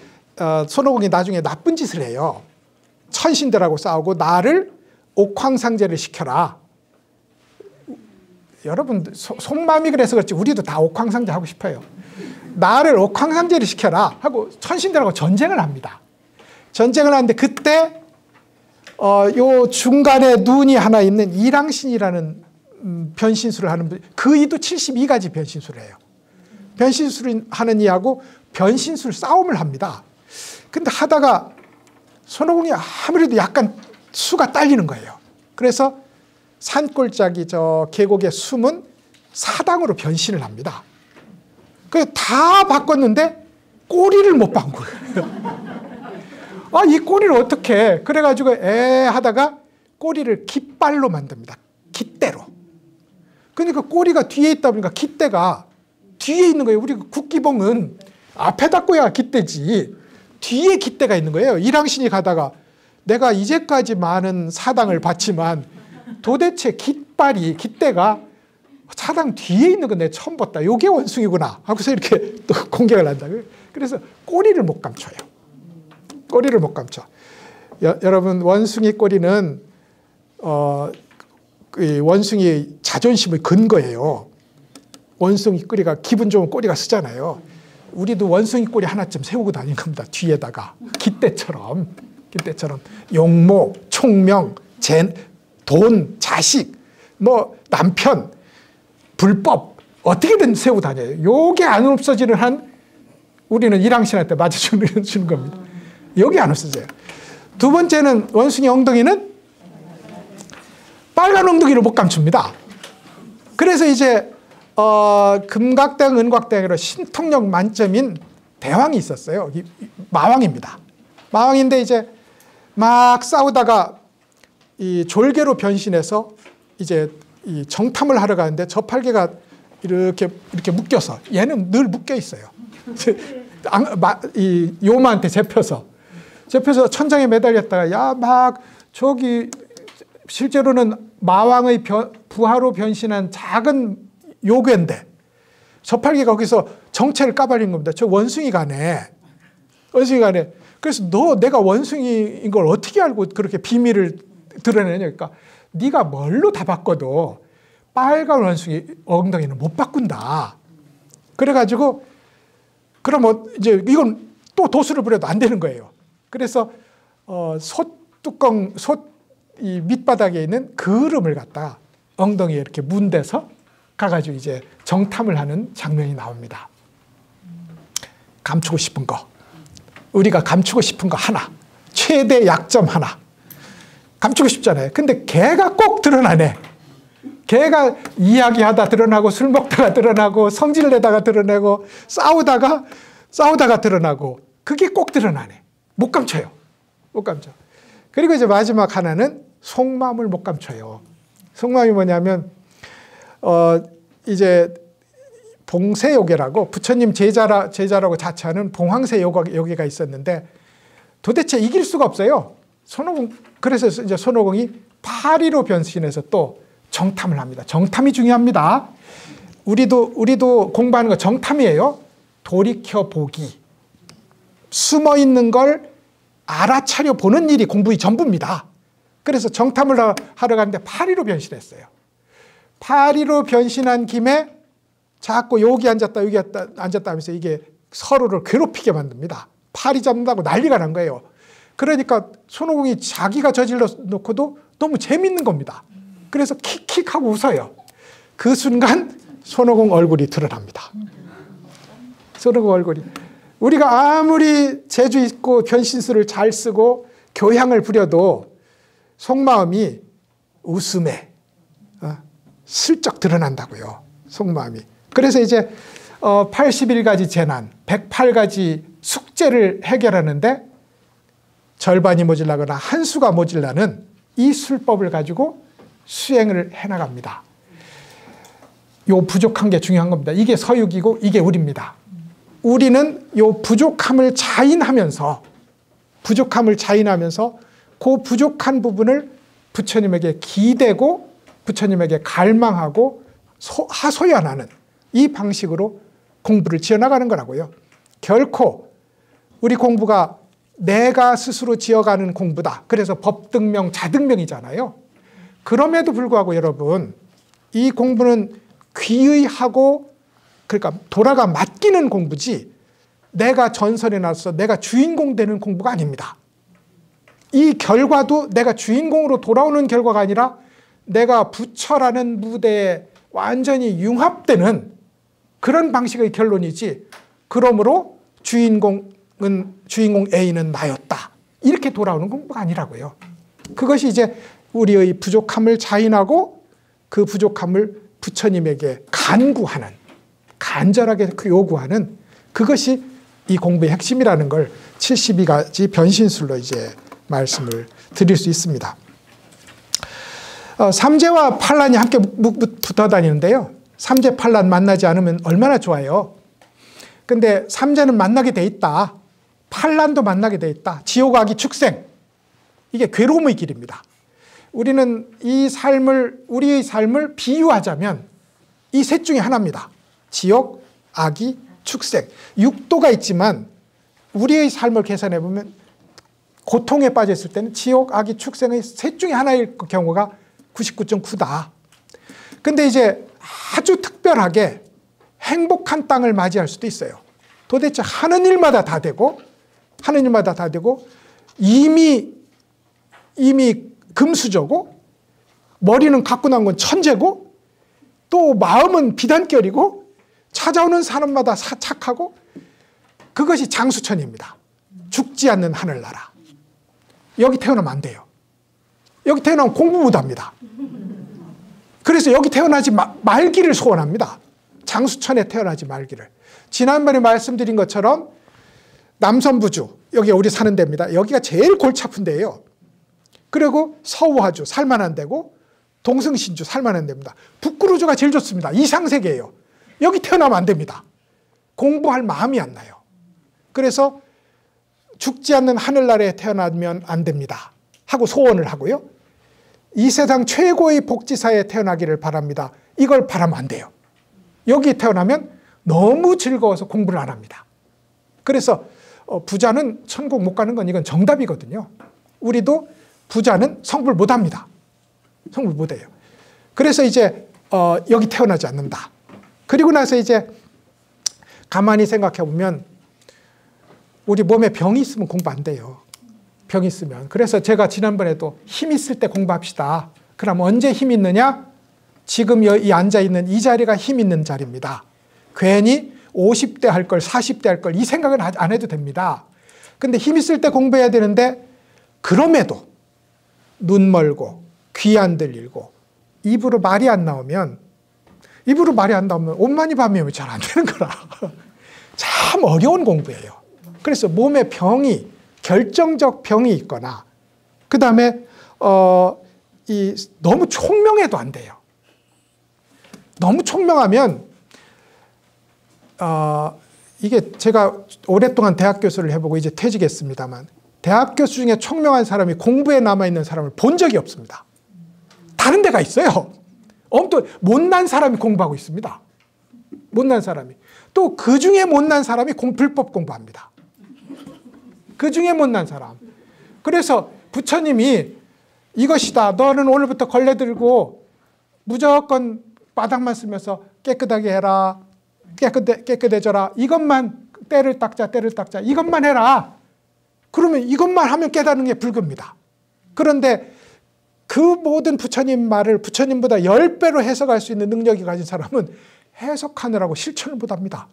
손오공이 나중에 나쁜 짓을 해요. 천신들하고 싸우고 나를 옥황상제를 시켜라. 여러분 속마음이 그래서 그렇지 우리도 다 옥황상제 하고 싶어요. 나를 옥황상제를 시켜라 하고 천신들하고 전쟁을 합니다. 전쟁을 하는데 그때 요 중간에 눈이 하나 있는 이랑신이라는 변신술을 하는 분, 그 이도 72가지 변신술을 해요. 변신술을 하는 이하고 변신술 싸움을 합니다. 근데 하다가 손오공이 아무래도 약간 수가 딸리는 거예요. 그래서 산골짜기 저 계곡에 숨은 사당으로 변신을 합니다. 그래서 다 바꿨는데 꼬리를 못 바꾼 거예요. 이 꼬리를 어떻게 그래가지고 하다가 꼬리를 깃발로 만듭니다. 깃대로. 그러니까 꼬리가 뒤에 있다 보니까 깃대가 뒤에 있는 거예요. 우리 국기봉은 앞에다 꽂아야 깃대지 뒤에 깃대가 있는 거예요. 이랑신이 가다가 내가 이제까지 많은 사당을 봤지만 도대체 깃대가 사당 뒤에 있는 건 내가 처음 봤다. 요게 원숭이구나 하고서 이렇게 또 공격을 한다. 그래서 꼬리를 못 감춰요. 꼬리를 못 감춰. 여러분 원숭이 꼬리는 원숭이의 자존심의 근거예요. 원숭이 꼬리가 기분 좋은 꼬리가 쓰잖아요. 우리도 원숭이 꼬리 하나쯤 세우고 다니는 겁니다. 뒤에다가 깃대처럼 용모, 총명, 돈, 자식, 뭐 남편, 불법 어떻게든 세우고 다녀요. 요게 안 없어지는 한 우리는 이랑신한테 맞아주는 겁니다. 여기 안 없어져요. 두 번째는 원숭이 엉덩이는 빨간 엉덩이를 못 감춥니다. 그래서 이제 금각대왕, 은각대왕으로 신통력 만점인 대왕이 있었어요. 마왕입니다. 마왕인데 이제 막 싸우다가 이 졸개로 변신해서 이제 이 정탐을 하러 가는데 저팔계가 이렇게 묶여서 얘는 늘 묶여 있어요. 이 요마한테 잡혀서 천장에 매달렸다가 막 저기 실제로는 마왕의 부하로 변신한 작은 요괴인데 저팔계가 거기서 정체를 까발린 겁니다. 저 원숭이가네. 그래서 내가 원숭이인 걸 어떻게 알고 그렇게 비밀을 드러내냐. 그러니까 네가 뭘로 다 바꿔도 빨간 원숭이 엉덩이는 못 바꾼다. 그래가지고 그럼 이제 이건 또 도수를 부려도 안 되는 거예요. 그래서 솥뚜껑 이 밑바닥에 있는 그을음을 갖다가 엉덩이에 이렇게 문대서 가가지고 이제 정탐을 하는 장면이 나옵니다. 감추고 싶은 거, 우리가 감추고 싶은 거 하나, 최대 약점 하나, 감추고 싶잖아요. 근데 걔가 꼭 드러나네. 걔가 이야기하다 드러나고 술 먹다가 드러나고 성질 내다가 드러내고 싸우다가 드러나고 그게 꼭 드러나네. 못 감춰요. 못 감춰. 그리고 이제 마지막 하나는 속마음을 못 감춰요. 속마음이 뭐냐면 이제 봉쇄요괴라고 부처님 제자라고 자처하는 봉황세요괴가 있었는데 도대체 이길 수가 없어요. 그래서 이제 손오공이 파리로 변신해서 또 정탐을 합니다. 정탐이 중요합니다. 우리도 공부하는 거 정탐이에요. 돌이켜보기. 숨어있는 걸 알아차려 보는 일이 공부의 전부입니다. 그래서 정탐을 하러 갔는데 파리로 변신했어요. 파리로 변신한 김에 자꾸 여기 앉았다 여기 앉았다 하면서 이게 서로를 괴롭히게 만듭니다. 파리 잡는다고 난리가 난 거예요. 그러니까 손오공이 자기가 저질러 놓고도 너무 재밌는 겁니다. 그래서 킥킥하고 웃어요. 그 순간 손오공 얼굴이 드러납니다. 손오공 얼굴이. 우리가 아무리 재주 있고 변신술을 잘 쓰고 교양을 부려도 속마음이 웃음에 슬쩍 드러난다고요. 속마음이. 그래서 이제 81가지 재난, 108가지 숙제를 해결하는데 절반이 모자라거나 한 수가 모자라는 이 술법을 가지고 수행을 해나갑니다. 요 부족한 게 중요한 겁니다. 이게 서육이고 이게 우리입니다. 우리는 요 부족함을 자인하면서 그 부족한 부분을 부처님에게 기대고 부처님에게 갈망하고 하소연하는 이 방식으로 공부를 지어나가는 거라고요. 결코 우리 공부가 내가 스스로 지어가는 공부다. 그래서 법등명, 자등명이잖아요. 그럼에도 불구하고 여러분, 이 공부는 귀의하고 그러니까 돌아가 맡기는 공부지 내가 전선에 나서 내가 주인공 되는 공부가 아닙니다. 이 결과도 내가 주인공으로 돌아오는 결과가 아니라 내가 부처라는 무대에 완전히 융합되는 그런 방식의 결론이지 그러므로 주인공 A는 나였다. 이렇게 돌아오는 공부가 아니라고요. 그것이 이제 우리의 부족함을 자인하고 그 부족함을 부처님에게 간절하게 요구하는 그것이 이 공부의 핵심이라는 걸 72가지 변신술로 이제 말씀을 드릴 수 있습니다. 삼재와 판란이 함께 붙어 다니는데요. 삼재 판란 만나지 않으면 얼마나 좋아요. 근데 삼재는 만나게 돼 있다. 판란도 만나게 돼 있다. 지옥, 악이, 축생. 이게 괴로움의 길입니다. 우리는 우리의 삶을 비유하자면 이 셋 중에 하나입니다. 지옥, 악이, 축생. 육도가 있지만 우리의 삶을 계산해 보면 고통에 빠졌을 때는 지옥, 악이, 축생의 셋 중에 하나일 경우가 99.9다. 근데 이제 아주 특별하게 행복한 땅을 맞이할 수도 있어요. 도대체 하는 일마다 다 되고 이미 금수저고 머리는 갖고 난 건 천재고 또 마음은 비단결이고 찾아오는 사람마다 착하고 그것이 장수천입니다. 죽지 않는 하늘나라. 여기 태어나면 안 돼요. 여기 태어나면 공부 못합니다. 그래서 여기 태어나지 말기를 소원합니다. 장수천에 태어나지 말기를. 지난번에 말씀드린 것처럼 남선부주, 여기가 우리 사는 데입니다. 여기가 제일 골치 아픈 데예요. 그리고 서우화주, 살만한 데고 동승신주, 살만한 데입니다. 북구루주가 제일 좋습니다. 이상세계예요. 여기 태어나면 안 됩니다. 공부할 마음이 안 나요. 그래서 죽지 않는 하늘나라에 태어나면 안 됩니다. 하고 소원을 하고요. 이 세상 최고의 복지사에 태어나기를 바랍니다. 이걸 바라면 안 돼요. 여기 태어나면 너무 즐거워서 공부를 안 합니다. 그래서 부자는 천국 못 가는 건 이건 정답이거든요. 우리도 부자는 성불 못 합니다. 성불 못 해요. 그래서 이제 여기 태어나지 않는다. 그리고 나서 이제 가만히 생각해 보면 우리 몸에 병이 있으면 공부 안 돼요. 병이 있으면. 그래서 제가 지난번에도 힘 있을 때 공부합시다. 그럼 언제 힘 있느냐? 지금 이 앉아있는 이 자리가 힘 있는 자리입니다. 괜히 50대 할 걸 40대 할 걸 이 생각은 안 해도 됩니다. 근데 힘 있을 때 공부해야 되는데 그럼에도 눈 멀고 귀 안 들리고 입으로 말이 안 나오면 옷만이 밤이면 잘 안 되는 거라. 참 어려운 공부예요. 그래서 몸에 병이 결정적 병이 있거나 그 다음에 너무 총명해도 안 돼요. 너무 총명하면 이게 제가 오랫동안 대학 교수를 해보고 이제 퇴직했습니다만 대학 교수 중에 총명한 사람이 공부에 남아있는 사람을 본 적이 없습니다. 다른 데가 있어요. 엄청 못난 사람이 공부하고 있습니다. 못난 사람이. 또 그 중에 못난 사람이 불법 공부합니다. 그 중에 못난 사람. 그래서 부처님이 이것이다. 너는 오늘부터 걸레 들고 무조건 바닥만 쓰면서 깨끗하게 해라. 깨끗해져라. 이것만 때를 닦자. 이것만 해라. 그러면 이것만 하면 깨닫는 게 불교입니다. 그런데 그 모든 부처님 말을 부처님보다 10배로 해석할 수 있는 능력이 가진 사람은 해석하느라고 실천을 못합니다.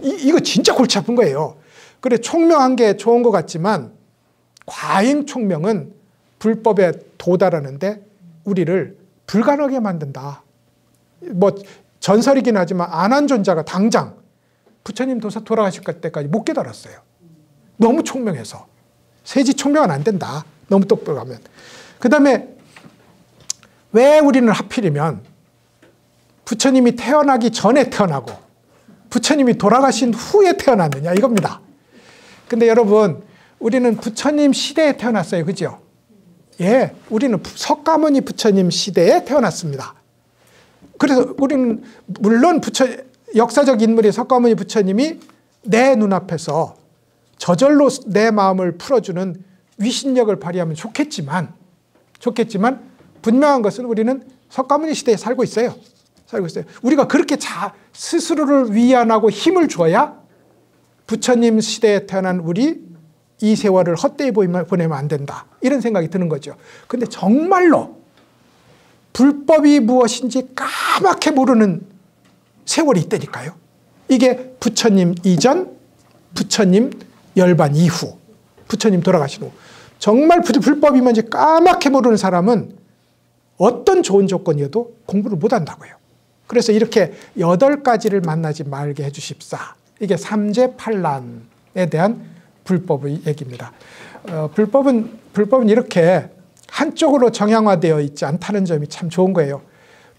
이거 진짜 골치 아픈 거예요. 그래 총명한 게 좋은 것 같지만 과잉 총명은 불법에 도달하는데 우리를 불가능하게 만든다. 뭐 전설이긴 하지만 안한존자가 당장 부처님 돌아가실 때까지 못 깨달았어요. 너무 총명해서. 세지 총명은 안 된다. 너무 똑똑하면. 그 다음에 왜 우리는 하필이면 부처님이 태어나기 전에 태어나고 부처님이 돌아가신 후에 태어났느냐 이겁니다. 근데 여러분 우리는 부처님 시대에 태어났어요. 그죠? 예, 우리는 석가모니 부처님 시대에 태어났습니다. 그래서 우리는 물론 역사적 인물이 석가모니 부처님이 내 눈앞에서 저절로 내 마음을 풀어주는 위신력을 발휘하면 좋겠지만 분명한 것은 우리는 석가모니 시대에 살고 있어요. 우리가 그렇게 스스로를 위안하고 힘을 줘야 부처님 시대에 태어난 우리 이 세월을 헛되이 보내면 안 된다. 이런 생각이 드는 거죠. 근데 정말로 불법이 무엇인지 까맣게 모르는 세월이 있다니까요. 이게 부처님 이전, 부처님 열반 이후, 부처님 돌아가신 후. 정말 불법이 뭔지 까맣게 모르는 사람은 어떤 좋은 조건이어도 공부를 못한다고요. 그래서 이렇게 8가지를 만나지 말게 해주십사. 이게 삼재팔란에 대한 불법의 얘기입니다. 불법은 이렇게 한쪽으로 정향화되어 있지 않다는 점이 참 좋은 거예요.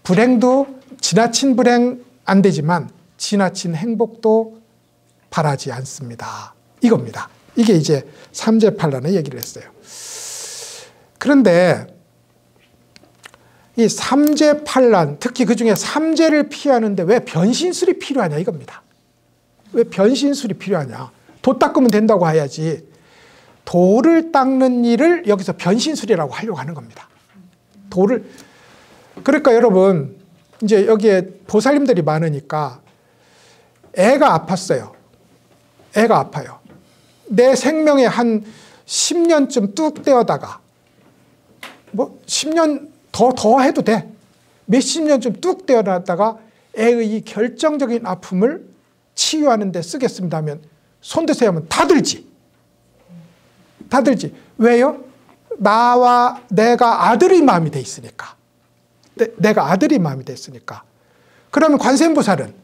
불행도 지나친 불행 안 되지만 지나친 행복도 바라지 않습니다. 이겁니다. 이게 이제 삼재팔란의 얘기를 했어요. 그런데 이 삼재팔란, 특히 그중에 삼재를 피하는데 왜 변신술이 필요하냐 이겁니다. 왜 변신술이 필요하냐. 도 닦으면 된다고 해야지. 도를 닦는 일을 여기서 변신술이라고 하려고 하는 겁니다. 그러니까 여러분 이제 여기에 보살님들이 많으니까 애가 아팠어요. 애가 아파요. 내 생명에 한 10년쯤 뚝 떼어다가 뭐 10년 더 해도 돼. 몇십 년쯤 뚝 떼어놨다가 애의 이 결정적인 아픔을 치유하는 데 쓰겠습니다 하면 손 드세요 하면 다 들지. 왜요? 나와 내가 아들의 마음이 돼 있으니까. 내가 아들의 마음이 돼 있으니까. 그러면 관세음보살은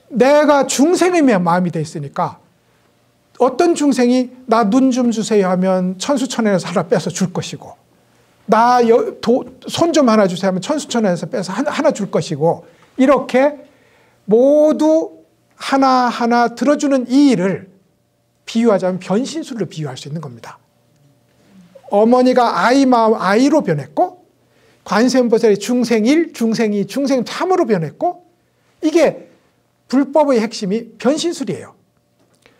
내가 중생의 마음이 돼 있으니까 어떤 중생이 나 눈 좀 주세요 하면 천수천에서 하나 빼서 줄 것이고 나 손 좀 하나 주세요 하면 천수천에서 빼서 하나 줄 것이고 이렇게 모두 하나하나 들어주는 이 일을 비유하자면 변신술로 비유할 수 있는 겁니다. 어머니가 아이 마음 아이로 변했고 관세음보살이 중생 1, 중생 2, 중생 3으로 변했고 이게 불법의 핵심이 변신술이에요.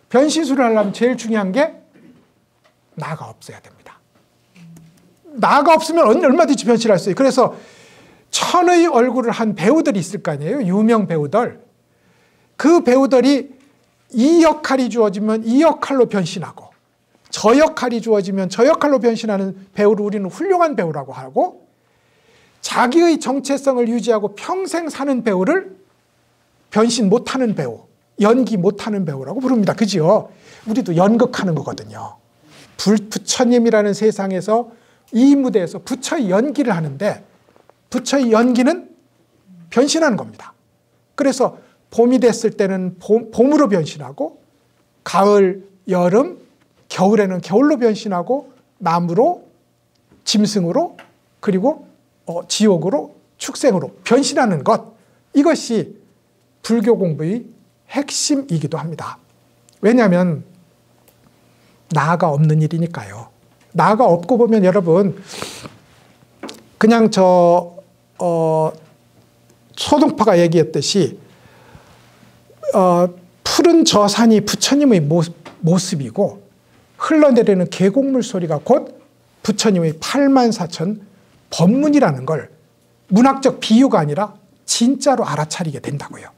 변신술을 하려면 제일 중요한 게 나가 없어야 됩니다. 나가 없으면 얼마든지 변신할 수 있어요. 그래서 천의 얼굴을 한 배우들이 있을 거 아니에요. 유명 배우들. 그 배우들이 이 역할이 주어지면 이 역할로 변신하고 저 역할이 주어지면 저 역할로 변신하는 배우를 우리는 훌륭한 배우라고 하고 자기의 정체성을 유지하고 평생 사는 배우를 변신 못하는 배우, 연기 못하는 배우라고 부릅니다. 그죠? 우리도 연극하는 거거든요. 부처님이라는 세상에서 이 무대에서 부처의 연기를 하는데 부처의 연기는 변신하는 겁니다. 그래서 봄이 됐을 때는 봄으로 변신하고 가을, 여름, 겨울에는 겨울로 변신하고 나무로, 짐승으로, 그리고 지옥으로, 축생으로 변신하는 것, 이것이 불교 공부의 핵심이기도 합니다. 왜냐하면 나가 없는 일이니까요. 나가 없고 보면 여러분 그냥 소동파가 얘기했듯이 푸른 저 산이 부처님의 모습이고 흘러내리는 계곡물 소리가 곧 부처님의 84,000 법문이라는 걸 문학적 비유가 아니라 진짜로 알아차리게 된다고요.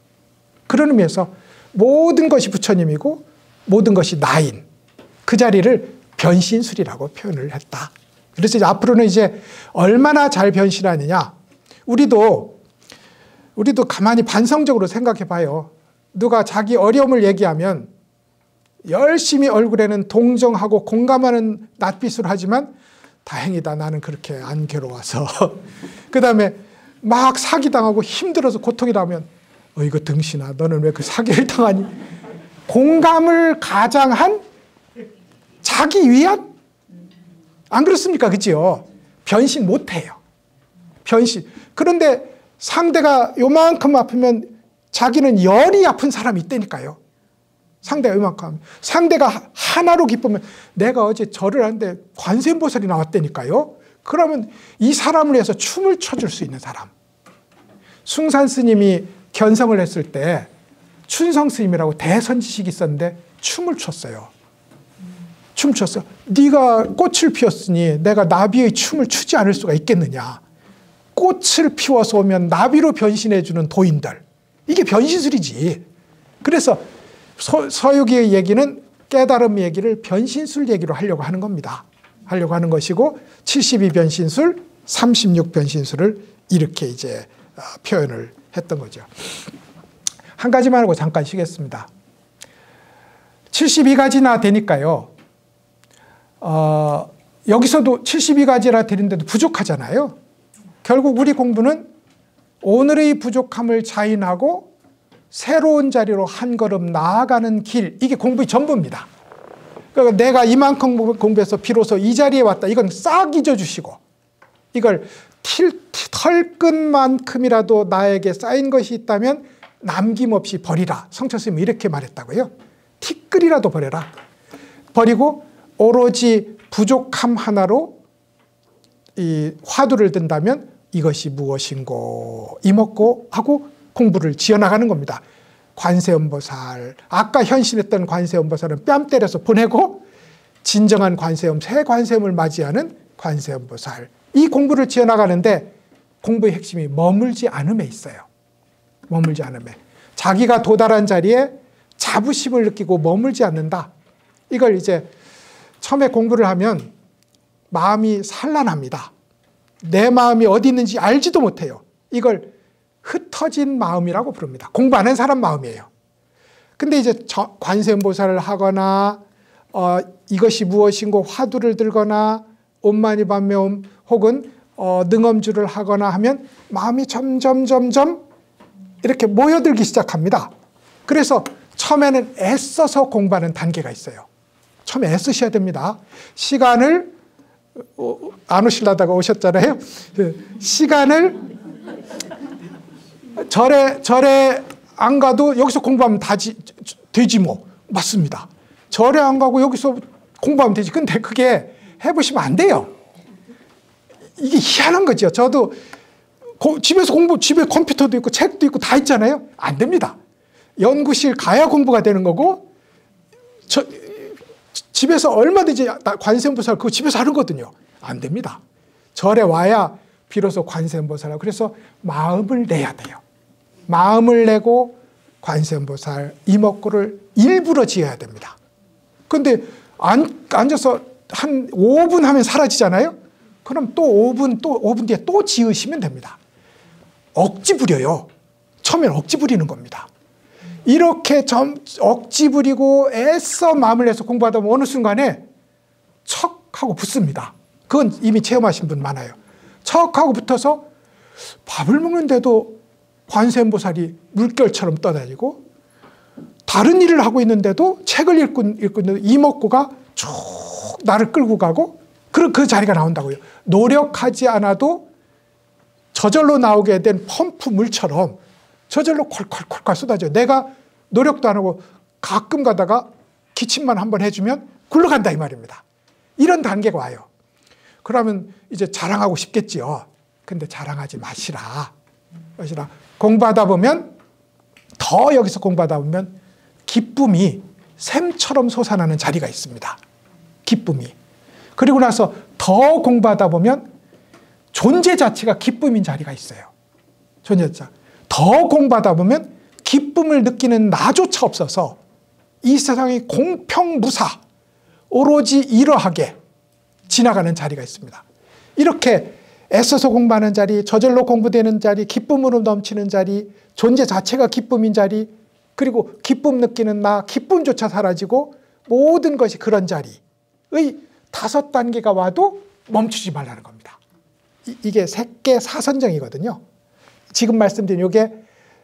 그런 의미에서 모든 것이 부처님이고 모든 것이 나인 그 자리를 변신술이라고 표현을 했다. 그래서 이제 앞으로는 이제 얼마나 잘 변신하느냐. 우리도 가만히 반성적으로 생각해 봐요. 누가 자기 어려움을 얘기하면 열심히 얼굴에는 동정하고 공감하는 낯빛으로 하지만 다행이다 나는 그렇게 안 괴로워서 그 다음에 막 사기당하고 힘들어서 고통이 나면 이거 등신아 너는 왜 그 사기를 당하니. 공감을 가장한 자기 위안? 안 그렇습니까? 그죠? 변신 못해요. 변신. 그런데 상대가 요만큼 아프면 자기는 열이 아픈 사람이 있다니까요. 상대가 요만큼. 상대가 하나로 기쁘면 내가 어제 절을 하는데 관세음보살이 나왔다니까요. 그러면 이 사람을 위해서 춤을 춰줄 수 있는 사람. 숭산 스님이 견성을 했을 때 춘성 스님이라고 대선지식이 있었는데 춤을 췄어요. 춤췄어. 네가 꽃을 피웠으니 내가 나비의 춤을 추지 않을 수가 있겠느냐. 꽃을 피워서 오면 나비로 변신해주는 도인들. 이게 변신술이지. 그래서 서유기의 얘기는 깨달음 얘기를 변신술 얘기로 하려고 하는 겁니다. 하려고 하는 것이고 72변신술, 36변신술을 이렇게 이제 표현을 했던 거죠. 한 가지만 하고 잠깐 쉬겠습니다. 72가지나 되니까요. 여기서도 72가지라 되는데도 부족하잖아요. 결국 우리 공부는 오늘의 부족함을 자인하고 새로운 자리로 한 걸음 나아가는 길, 이게 공부의 전부입니다. 그러니까 내가 이만큼 공부해서 비로소 이 자리에 왔다. 이건 싹 잊어주시고 이걸 털끝만큼이라도 나에게 쌓인 것이 있다면 남김없이 버리라. 성철 스님이 이렇게 말했다고요. 티끌이라도 버려라. 버리고 오로지 부족함 하나로 이 화두를 든다면 이것이 무엇인고 이먹고 하고 공부를 지어나가는 겁니다. 관세음보살, 아까 현신했던 관세음보살은 뺨 때려서 보내고 진정한 관세음, 새 관세음을 맞이하는 관세음보살, 이 공부를 지어나가는데 공부의 핵심이 머물지 않음에 있어요. 머물지 않음에. 자기가 도달한 자리에 자부심을 느끼고 머물지 않는다. 이걸 이제 처음에 공부를 하면 마음이 산란합니다. 내 마음이 어디 있는지 알지도 못해요. 이걸 흩어진 마음이라고 부릅니다. 공부 안 한 사람 마음이에요. 근데 이제 관세음보살을 하거나 이것이 무엇인고 화두를 들거나 옴마니밤메옴 혹은 능엄주를 하거나 하면 마음이 점점 이렇게 모여들기 시작합니다. 그래서 처음에는 애써서 공부하는 단계가 있어요. 처음에 애쓰셔야 됩니다. 시간을 안 오시려다가 오셨잖아요. 시간을 절에 안 가도 여기서 공부하면 되지 뭐. 맞습니다. 절에 안 가고 여기서 공부하면 되지. 근데 그게 해보시면 안 돼요. 이게 희한한 거죠. 저도 집에서 집에 컴퓨터도 있고 책도 있고 다 있잖아요. 안 됩니다. 연구실 가야 공부가 되는 거고 집에서 얼마든지 관세음보살 그거 집에서 하는 거거든요. 안 됩니다. 절에 와야 비로소 관세음보살하고 그래서 마음을 내야 돼요. 마음을 내고 관세음보살 이목구를 일부러 지어야 됩니다. 그런데 앉아서 한 5분 하면 사라지잖아요. 그럼 또 5분 뒤에 또 지으시면 됩니다. 억지 부려요. 처음엔 억지 부리는 겁니다. 이렇게 억지 부리고 애써 마음을 내서 공부하다 보면 어느 순간에 척 하고 붙습니다. 그건 이미 체험하신 분 많아요. 척 하고 붙어서 밥을 먹는데도 관세음보살이 물결처럼 떠다니고, 다른 일을 하고 있는데도 책을 읽고 있는데 이목구가 쭉 나를 끌고 가고, 그 자리가 나온다고요. 노력하지 않아도 저절로 나오게 된 펌프 물처럼 저절로 콜콜콜콜 쏟아져요. 내가 노력도 안 하고 가끔 가다가 기침만 한번 해주면 굴러간다 이 말입니다. 이런 단계가 와요. 그러면 이제 자랑하고 싶겠지요. 근데 자랑하지 마시라. 공부하다 보면, 더 여기서 공부하다 보면 기쁨이 샘처럼 솟아나는 자리가 있습니다. 기쁨이. 그리고 나서 더 공부하다 보면 존재 자체가 기쁨인 자리가 있어요. 존재 자체. 더 공부하다 보면 기쁨을 느끼는 나조차 없어서 이 세상이 공평무사, 오로지 이러하게 지나가는 자리가 있습니다. 이렇게 애써서 공부하는 자리, 저절로 공부되는 자리, 기쁨으로 넘치는 자리, 존재 자체가 기쁨인 자리, 그리고 기쁨 느끼는 나, 기쁨조차 사라지고 모든 것이 그런 자리의 5단계가 와도 멈추지 말라는 겁니다. 이게 색계 사선정이거든요. 지금 말씀드린 이게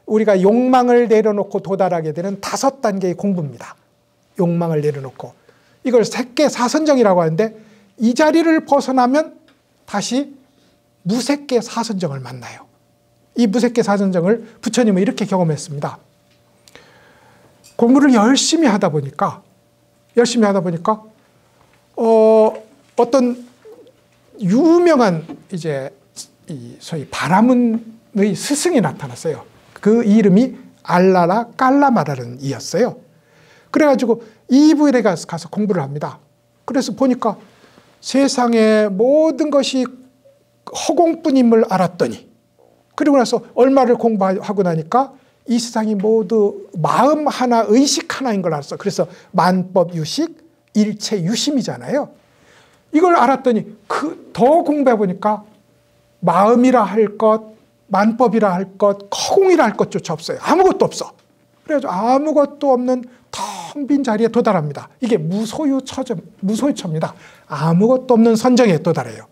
우리가 욕망을 내려놓고 도달하게 되는 5단계의 공부입니다. 욕망을 내려놓고. 이걸 색계 사선정이라고 하는데, 이 자리를 벗어나면 다시 무색계 사선정을 만나요. 이 무색계 사선정을 부처님은 이렇게 경험했습니다. 공부를 열심히 하다 보니까 어떤 유명한 이제 소위 바라문의 스승이 나타났어요. 그 이름이 알라라 깔라마라는 이였어요. 그래가지고 이부에 가서 공부를 합니다. 그래서 보니까 세상의 모든 것이 허공뿐임을 알았더니, 그리고 나서 얼마를 공부하고 나니까 이 세상이 모두 마음 하나, 의식 하나인 걸 알았어. 그래서 만법유식, 일체유심이잖아요. 이걸 알았더니 더 공부해 보니까 마음이라 할 것, 만법이라 할 것, 허공이라 할 것조차 없어요. 아무것도 없어. 그래서 아무것도 없는 텅 빈 자리에 도달합니다. 이게 무소유처입니다. 아무것도 없는 선정에 도달해요.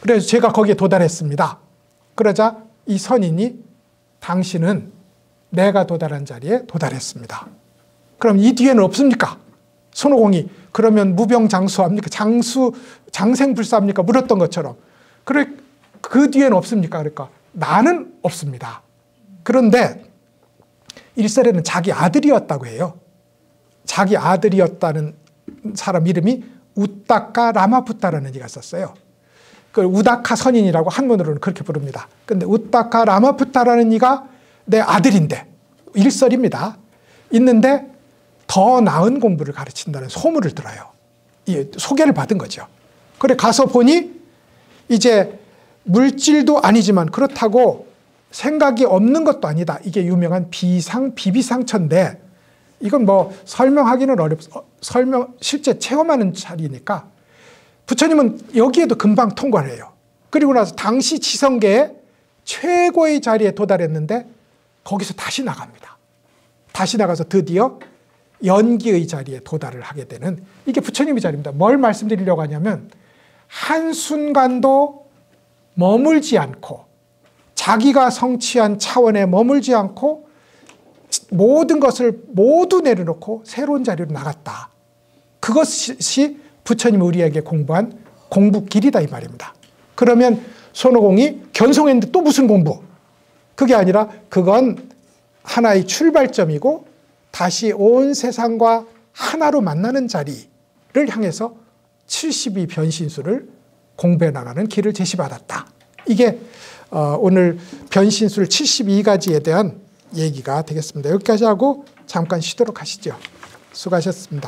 그래서 제가 거기에 도달했습니다. 그러자 이 선인이, 당신은 내가 도달한 자리에 도달했습니다. 그럼 이 뒤에는 없습니까? 손오공이 그러면 무병장수합니까? 장생불사합니까? 물었던 것처럼. 그래, 그 뒤에는 없습니까? 그러니까 나는 없습니다. 그런데 일설에는 자기 아들이었다고 해요. 자기 아들이었다는 사람 이름이 우따카 라마푸타라는 이가 있었어요. 그 우다카 선인이라고 한문으로는 그렇게 부릅니다. 근데 우따카 라마푸타라는 이가 내 아들인데, 일설입니다. 있는데 더 나은 공부를 가르친다는 소문을 들어요. 소개를 받은 거죠. 그래 가서 보니 이제 물질도 아니지만 그렇다고 생각이 없는 것도 아니다. 이게 유명한 비비상천인데, 이건 뭐 설명하기는 실제 체험하는 자리니까 부처님은 여기에도 금방 통과를 해요. 그리고 나서 당시 지성계의 최고의 자리에 도달했는데 거기서 다시 나갑니다. 다시 나가서 드디어 연기의 자리에 도달을 하게 되는, 이게 부처님의 자리입니다. 뭘 말씀드리려고 하냐면, 한순간도 머물지 않고 자기가 성취한 차원에 머물지 않고 모든 것을 모두 내려놓고 새로운 자리로 나갔다. 그것이 부처님이 우리에게 공부한 공부길이다 이 말입니다. 그러면 손오공이 견성했는데 또 무슨 공부? 그게 아니라 그건 하나의 출발점이고 다시 온 세상과 하나로 만나는 자리를 향해서 72 변신수를 공부해 나가는 길을 제시받았다. 이게 오늘 변신술 72가지에 대한 얘기가 되겠습니다. 여기까지 하고 잠깐 쉬도록 하시죠. 수고하셨습니다.